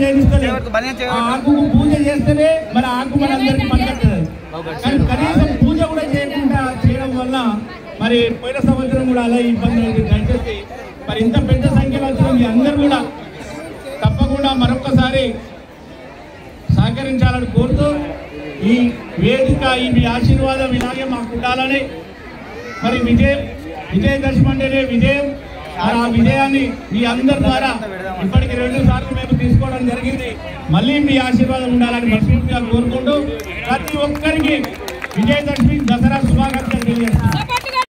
లేనిస్తలే ఆ ఆకుకు పూజ చేస్తేనే మన ఆకు మనందరికీ పనికొస్తుంది. కానీ కనీసం పూజ కూడా చేయకుండా చేయడం వల్ల మరి పోయిన సంవత్సరం కూడా అలా ఇబ్బంది అయింది. దయచేసి మరి ఇంత పెద్ద సంఖ్యలో వచ్చిన మీ అందరూ కూడా తప్పకుండా మరొకసారి సహకరించాలని కోరుతూ ఈ వేదిక ఈ ఆశీర్వాదం ఇలాగే మాకు ఉండాలని మరి విజయదశమి అంటేనే విజయం. ఆ విజయాన్ని మీ అందరి ద్వారా ఇప్పటికి 2 సార్లు మేము తీసుకోవడం జరిగింది. మళ్ళీ మీ ఆశీర్వాదం ఉండాలని మనస్ఫూర్తిగా కోరుకుంటూ ప్రతి ఒక్కరికి విజయదశమి దసరా శుభాకాంక్షలు తెలియజేస్తున్నాం.